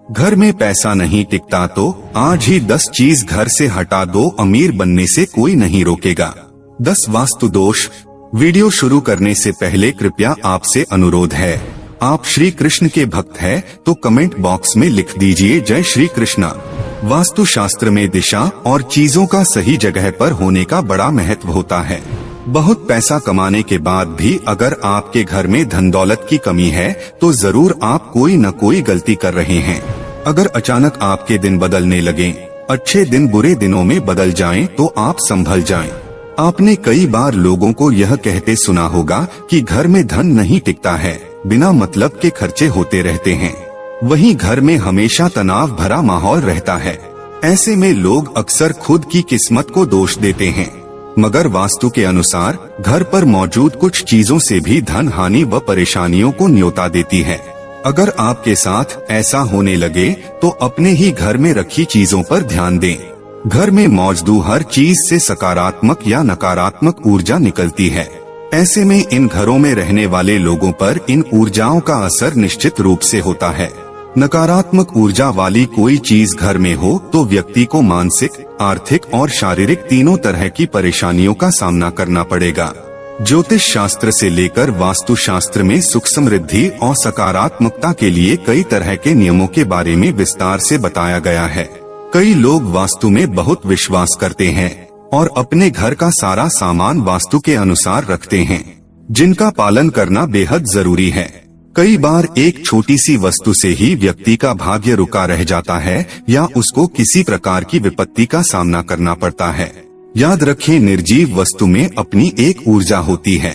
घर में पैसा नहीं टिकता तो आज ही 10 चीज घर से हटा दो, अमीर बनने से कोई नहीं रोकेगा। 10 वास्तु दोष। वीडियो शुरू करने से पहले कृपया आपसे अनुरोध है, आप श्री कृष्ण के भक्त हैं तो कमेंट बॉक्स में लिख दीजिए जय श्री कृष्णा। वास्तु शास्त्र में दिशा और चीजों का सही जगह पर होने का बड़ा महत्व होता है। बहुत पैसा कमाने के बाद भी अगर आपके घर में धन दौलत की कमी है तो जरूर आप कोई न कोई गलती कर रहे हैं। अगर अचानक आपके दिन बदलने लगे, अच्छे दिन बुरे दिनों में बदल जाएं, तो आप संभल जाएं। आपने कई बार लोगों को यह कहते सुना होगा कि घर में धन नहीं टिकता है, बिना मतलब के खर्चे होते रहते हैं। वहीं घर में हमेशा तनाव भरा माहौल रहता है। ऐसे में लोग अक्सर खुद की किस्मत को दोष देते हैं, मगर वास्तु के अनुसार घर पर मौजूद कुछ चीजों से भी धन हानि व परेशानियों को न्योता देती है। अगर आपके साथ ऐसा होने लगे तो अपने ही घर में रखी चीजों पर ध्यान दें। घर में मौजूद हर चीज से सकारात्मक या नकारात्मक ऊर्जा निकलती है। ऐसे में इन घरों में रहने वाले लोगों पर इन ऊर्जाओं का असर निश्चित रूप से होता है। नकारात्मक ऊर्जा वाली कोई चीज घर में हो तो व्यक्ति को मानसिक, आर्थिक और शारीरिक तीनों तरह की परेशानियों का सामना करना पड़ेगा। ज्योतिष शास्त्र से लेकर वास्तु शास्त्र में सुख समृद्धि और सकारात्मकता के लिए कई तरह के नियमों के बारे में विस्तार से बताया गया है। कई लोग वास्तु में बहुत विश्वास करते हैं और अपने घर का सारा सामान वास्तु के अनुसार रखते हैं, जिनका पालन करना बेहद जरूरी है। कई बार एक छोटी सी वस्तु से ही व्यक्ति का भाग्य रुका रह जाता है या उसको किसी प्रकार की विपत्ति का सामना करना पड़ता है। याद रखें, निर्जीव वस्तु में अपनी एक ऊर्जा होती है।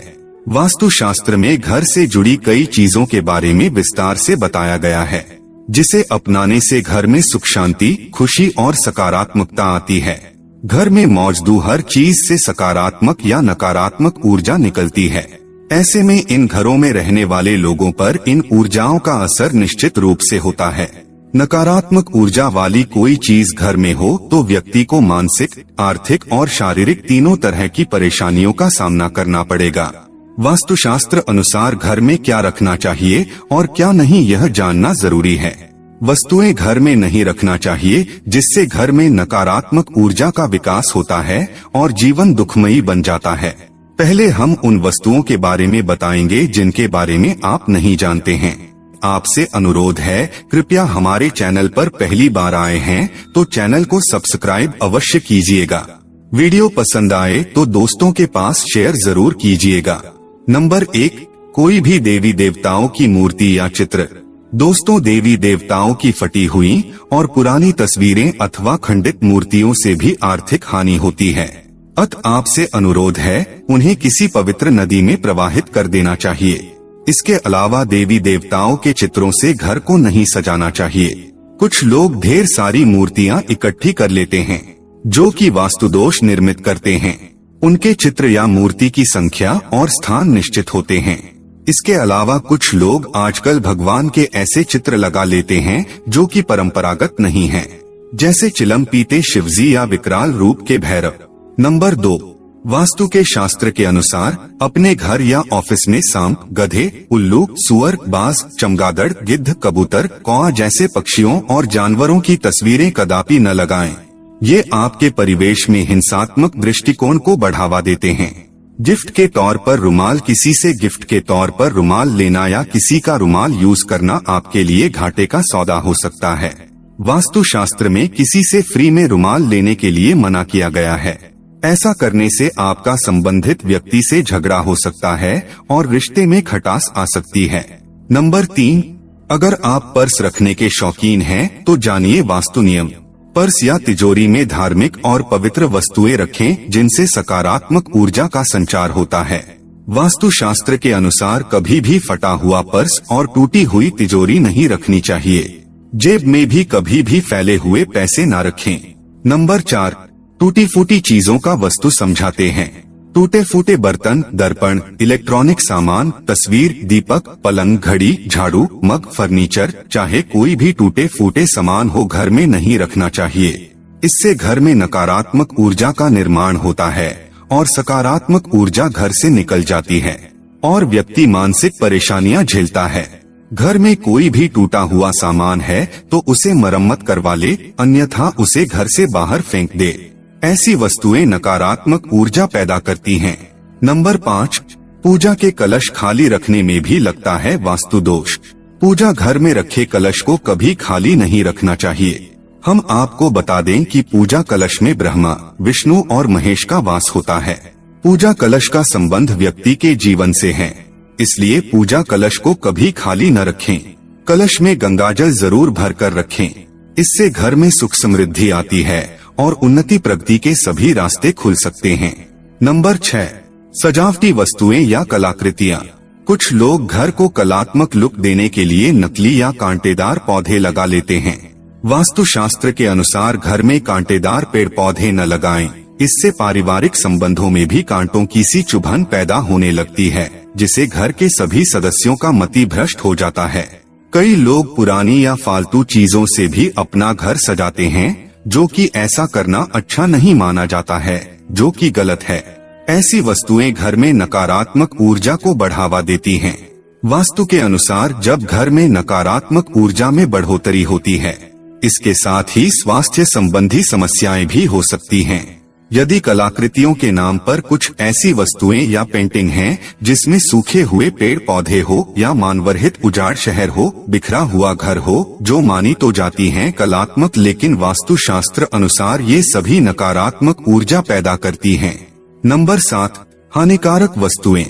वास्तु शास्त्र में घर से जुड़ी कई चीजों के बारे में विस्तार से बताया गया है, जिसे अपनाने से घर में सुख शांति, खुशी और सकारात्मकता आती है। घर में मौजूद हर चीज से सकारात्मक या नकारात्मक ऊर्जा निकलती है। ऐसे में इन घरों में रहने वाले लोगों पर इन ऊर्जाओं का असर निश्चित रूप से होता है। नकारात्मक ऊर्जा वाली कोई चीज घर में हो तो व्यक्ति को मानसिक, आर्थिक और शारीरिक तीनों तरह की परेशानियों का सामना करना पड़ेगा। वास्तुशास्त्र अनुसार घर में क्या रखना चाहिए और क्या नहीं, यह जानना जरूरी है। वस्तुएं घर में नहीं रखना चाहिए जिससे घर में नकारात्मक ऊर्जा का विकास होता है और जीवन दुखमयी बन जाता है। पहले हम उन वस्तुओं के बारे में बताएंगे जिनके बारे में आप नहीं जानते हैं। आपसे अनुरोध है, कृपया हमारे चैनल पर पहली बार आए हैं तो चैनल को सब्सक्राइब अवश्य कीजिएगा। वीडियो पसंद आए तो दोस्तों के पास शेयर जरूर कीजिएगा। नंबर 1, कोई भी देवी देवताओं की मूर्ति या चित्र। दोस्तों, देवी देवताओं की फटी हुई और पुरानी तस्वीरें अथवा खंडित मूर्तियों से भी आर्थिक हानि होती है। अतः आपसे अनुरोध है, उन्हें किसी पवित्र नदी में प्रवाहित कर देना चाहिए। इसके अलावा देवी देवताओं के चित्रों से घर को नहीं सजाना चाहिए। कुछ लोग ढेर सारी मूर्तियां इकट्ठी कर लेते हैं, जो कि वास्तु दोष निर्मित करते हैं। उनके चित्र या मूर्ति की संख्या और स्थान निश्चित होते हैं। इसके अलावा कुछ लोग आजकल भगवान के ऐसे चित्र लगा लेते हैं जो कि परंपरागत नहीं हैं, जैसे चिलम पीते शिवजी या विकराल रूप के भैरव। नंबर 2, वास्तु के शास्त्र के अनुसार अपने घर या ऑफिस में सांप, गधे, उल्लू, सुअर, बाज, चमगादड़, गिद्ध, कबूतर, कौआ जैसे पक्षियों और जानवरों की तस्वीरें कदापि न लगाएं। ये आपके परिवेश में हिंसात्मक दृष्टिकोण को बढ़ावा देते हैं। गिफ्ट के तौर पर रुमाल। किसी से गिफ्ट के तौर पर रुमाल लेना या किसी का रुमाल यूज करना आपके लिए घाटे का सौदा हो सकता है। वास्तु शास्त्र में किसी से फ्री में रुमाल लेने के लिए मना किया गया है। ऐसा करने से आपका संबंधित व्यक्ति से झगड़ा हो सकता है और रिश्ते में खटास आ सकती है। नंबर 3, अगर आप पर्स रखने के शौकीन हैं तो जानिए वास्तु नियम। पर्स या तिजोरी में धार्मिक और पवित्र वस्तुएं रखें जिनसे सकारात्मक ऊर्जा का संचार होता है। वास्तु शास्त्र के अनुसार कभी भी फटा हुआ पर्स और टूटी हुई तिजोरी नहीं रखनी चाहिए। जेब में भी कभी भी फैले हुए पैसे न रखें। नंबर 4, टूटी फूटी चीजों का वास्तु समझाते हैं। टूटे फूटे बर्तन, दर्पण, इलेक्ट्रॉनिक सामान, तस्वीर, दीपक, पलंग, घड़ी, झाड़ू, मग, फर्नीचर, चाहे कोई भी टूटे फूटे सामान हो, घर में नहीं रखना चाहिए। इससे घर में नकारात्मक ऊर्जा का निर्माण होता है और सकारात्मक ऊर्जा घर से निकल जाती है और व्यक्ति मानसिक परेशानियां झेलता है। घर में कोई भी टूटा हुआ सामान है तो उसे मरम्मत करवा ले, अन्यथा उसे घर से बाहर फेंक दे। ऐसी वस्तुएं नकारात्मक ऊर्जा पैदा करती हैं। नंबर 5, पूजा के कलश खाली रखने में भी लगता है वास्तु दोष। पूजा घर में रखे कलश को कभी खाली नहीं रखना चाहिए। हम आपको बता दें कि पूजा कलश में ब्रह्मा, विष्णु और महेश का वास होता है। पूजा कलश का संबंध व्यक्ति के जीवन से है, इसलिए पूजा कलश को कभी खाली न रखें। कलश में गंगाजल जरूर भर कर रखें। इससे घर में सुख समृद्धि आती है और उन्नति प्रगति के सभी रास्ते खुल सकते हैं। नंबर 6, सजावटी वस्तुएं या कलाकृतियां। कुछ लोग घर को कलात्मक लुक देने के लिए नकली या कांटेदार पौधे लगा लेते हैं। वास्तु शास्त्र के अनुसार घर में कांटेदार पेड़ पौधे न लगाएं। इससे पारिवारिक संबंधों में भी कांटों की सी चुभन पैदा होने लगती है, जिसे घर के सभी सदस्यों का मति भ्रष्ट हो जाता है। कई लोग पुरानी या फालतू चीजों से भी अपना घर सजाते हैं, जो कि ऐसा करना अच्छा नहीं माना जाता है, जो कि गलत है। ऐसी वस्तुएं घर में नकारात्मक ऊर्जा को बढ़ावा देती हैं। वास्तु के अनुसार जब घर में नकारात्मक ऊर्जा में बढ़ोतरी होती है, इसके साथ ही स्वास्थ्य संबंधी समस्याएं भी हो सकती हैं। यदि कलाकृतियों के नाम पर कुछ ऐसी वस्तुएं या पेंटिंग हैं, जिसमें सूखे हुए पेड़ पौधे हो या मानवरहित उजाड़ शहर हो, बिखरा हुआ घर हो, जो मानी तो जाती हैं कलात्मक, लेकिन वास्तुशास्त्र अनुसार ये सभी नकारात्मक ऊर्जा पैदा करती हैं। नंबर 7, हानिकारक वस्तुएं।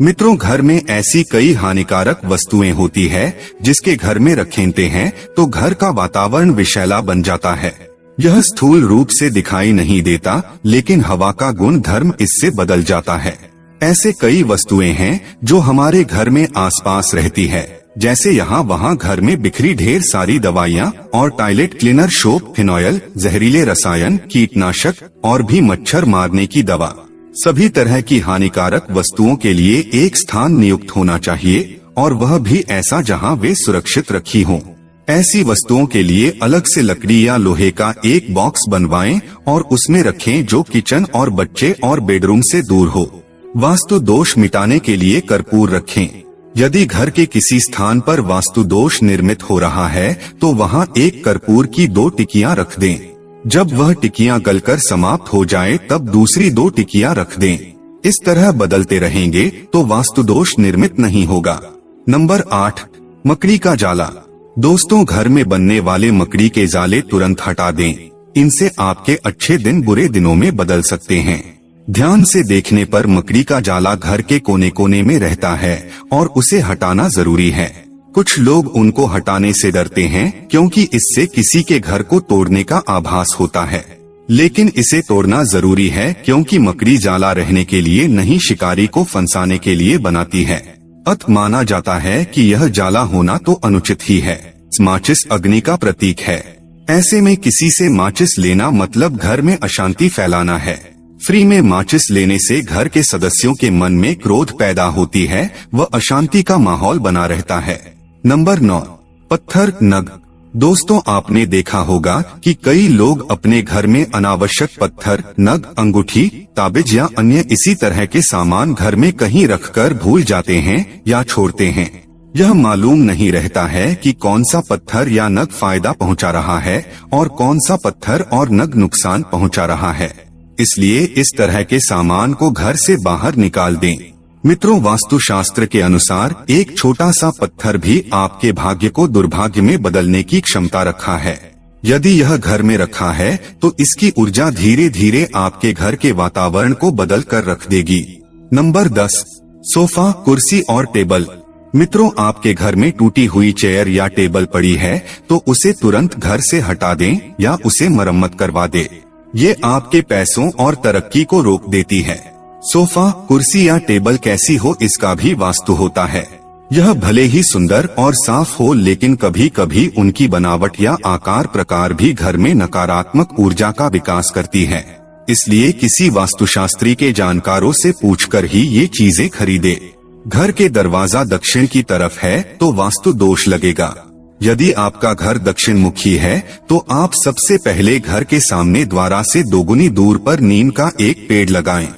मित्रों, घर में ऐसी कई हानिकारक वस्तुएं होती है जिसके घर में रखेंते हैं तो घर का वातावरण विषैला बन जाता है। यह स्थूल रूप से दिखाई नहीं देता, लेकिन हवा का गुण धर्म इससे बदल जाता है। ऐसे कई वस्तुएं हैं जो हमारे घर में आसपास रहती है, जैसे यहाँ वहाँ घर में बिखरी ढेर सारी दवाइयाँ और टॉयलेट क्लीनर, सोप, फिनॉयल, जहरीले रसायन, कीटनाशक और भी मच्छर मारने की दवा। सभी तरह की हानिकारक वस्तुओं के लिए एक स्थान नियुक्त होना चाहिए, और वह भी ऐसा जहाँ वे सुरक्षित रखी हों। ऐसी वस्तुओं के लिए अलग से लकड़ी या लोहे का एक बॉक्स बनवाएं और उसमें रखें, जो किचन और बच्चे और बेडरूम से दूर हो। वास्तु दोष मिटाने के लिए कर्पूर रखें। यदि घर के किसी स्थान पर वास्तु दोष निर्मित हो रहा है तो वहाँ एक कर्पूर की 2 टिकियां रख दें। जब वह टिकियां गलकर समाप्त हो जाए तब दूसरी 2 टिकियां रख दें। इस तरह बदलते रहेंगे तो वास्तु दोष निर्मित नहीं होगा। नंबर 8, मकड़ी का जाला। दोस्तों, घर में बनने वाले मकड़ी के जाले तुरंत हटा दें। इनसे आपके अच्छे दिन बुरे दिनों में बदल सकते हैं। ध्यान से देखने पर मकड़ी का जाला घर के कोने कोने में रहता है और उसे हटाना जरूरी है। कुछ लोग उनको हटाने से डरते हैं क्योंकि इससे किसी के घर को तोड़ने का आभास होता है, लेकिन इसे तोड़ना जरूरी है क्योंकि मकड़ी जाला रहने के लिए नहीं, शिकारी को फंसाने के लिए बनाती है। अत माना जाता है कि यह जाला होना तो अनुचित ही है। माचिस अग्नि का प्रतीक है। ऐसे में किसी से माचिस लेना मतलब घर में अशांति फैलाना है। फ्री में माचिस लेने से घर के सदस्यों के मन में क्रोध पैदा होती है, वह अशांति का माहौल बना रहता है। नंबर 9, पत्थर, नग। दोस्तों, आपने देखा होगा कि कई लोग अपने घर में अनावश्यक पत्थर, नग, अंगूठी, ताबिज या अन्य इसी तरह के सामान घर में कहीं रखकर भूल जाते हैं या छोड़ते हैं। यह मालूम नहीं रहता है कि कौन सा पत्थर या नग फायदा पहुंचा रहा है और कौन सा पत्थर और नग नुकसान पहुंचा रहा है। इसलिए इस तरह के सामान को घर से बाहर निकाल दें। मित्रों, वास्तुशास्त्र के अनुसार एक छोटा सा पत्थर भी आपके भाग्य को दुर्भाग्य में बदलने की क्षमता रखा है। यदि यह घर में रखा है तो इसकी ऊर्जा धीरे धीरे आपके घर के वातावरण को बदल कर रख देगी। नंबर 10, सोफा, कुर्सी और टेबल। मित्रों, आपके घर में टूटी हुई चेयर या टेबल पड़ी है तो उसे तुरंत घर से हटा दें या उसे मरम्मत करवा दें। ये आपके पैसों और तरक्की को रोक देती है। सोफा, कुर्सी या टेबल कैसी हो इसका भी वास्तु होता है। यह भले ही सुंदर और साफ हो, लेकिन कभी कभी उनकी बनावट या आकार प्रकार भी घर में नकारात्मक ऊर्जा का विकास करती है। इसलिए किसी वास्तुशास्त्री के जानकारों से पूछकर ही ये चीजें खरीदे। घर के दरवाजा दक्षिण की तरफ है तो वास्तु दोष लगेगा। यदि आपका घर दक्षिण मुखी है तो आप सबसे पहले घर के सामने द्वारा से 2 गुनी दूर पर नीम का एक पेड़ लगाएं।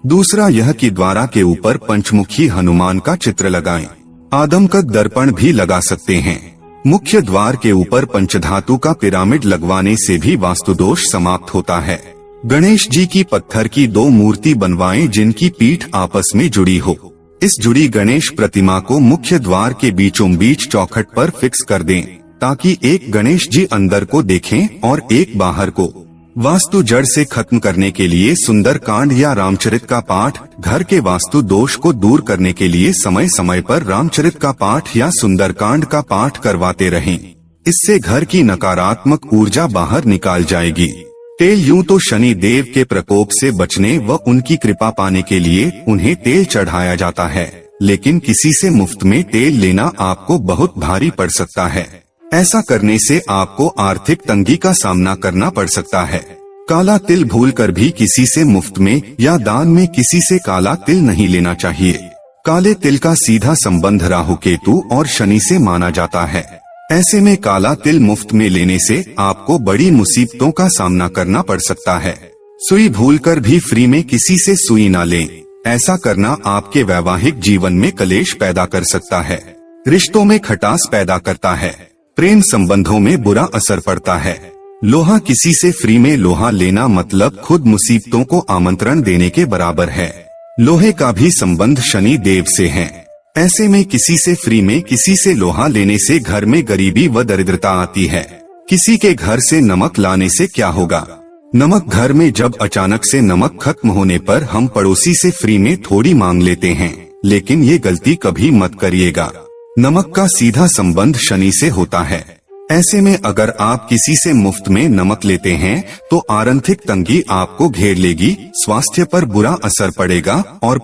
दूसरा यह कि द्वारा के ऊपर पंचमुखी हनुमान का चित्र लगाएं। आदमकद दर्पण भी लगा सकते हैं। मुख्य द्वार के ऊपर पंचधातु का पिरामिड लगवाने से भी वास्तु दोष समाप्त होता है। गणेश जी की पत्थर की 2 मूर्ति बनवाएं जिनकी पीठ आपस में जुड़ी हो। इस जुड़ी गणेश प्रतिमा को मुख्य द्वार के बीचों बीच चौखट पर फिक्स कर दें, ताकि एक गणेश जी अंदर को देखें और एक बाहर को। वास्तु जड़ से खत्म करने के लिए सुंदरकांड या रामचरित का पाठ, घर के वास्तु दोष को दूर करने के लिए समय समय पर रामचरित का पाठ या सुंदरकांड का पाठ करवाते रहें। इससे घर की नकारात्मक ऊर्जा बाहर निकाल जाएगी। तेल यूं तो शनि देव के प्रकोप से बचने व उनकी कृपा पाने के लिए उन्हें तेल चढ़ाया जाता है, लेकिन किसी से मुफ्त में तेल लेना आपको बहुत भारी पड़ सकता है। ऐसा करने से आपको आर्थिक तंगी का सामना करना पड़ सकता है। काला तिल भूलकर भी किसी से मुफ्त में या दान में किसी से काला तिल नहीं लेना चाहिए। काले तिल का सीधा संबंध राहु केतु और शनि से माना जाता है। ऐसे में काला तिल मुफ्त में लेने से आपको बड़ी मुसीबतों का सामना करना पड़ सकता है। सुई भूलकर भी फ्री में किसी से सुई ना लें। ऐसा करना आपके वैवाहिक जीवन में कलेश पैदा कर सकता है, रिश्तों में खटास पैदा करता है, प्रेम संबंधों में बुरा असर पड़ता है। लोहा किसी से फ्री में लोहा लेना मतलब खुद मुसीबतों को आमंत्रण देने के बराबर है। लोहे का भी संबंध शनि देव से है। ऐसे में किसी से फ्री में किसी से लोहा लेने से घर में गरीबी व दरिद्रता आती है। किसी के घर से नमक लाने से क्या होगा? नमक घर में जब अचानक से नमक खत्म होने पर हम पड़ोसी से फ्री में थोड़ी मांग लेते हैं, लेकिन ये गलती कभी मत करिएगा। नमक का सीधा संबंध शनि से होता है। ऐसे में अगर आप किसी से मुफ्त में नमक लेते हैं तो आर्थिक तंगी आपको घेर लेगी, स्वास्थ्य पर बुरा असर पड़ेगा और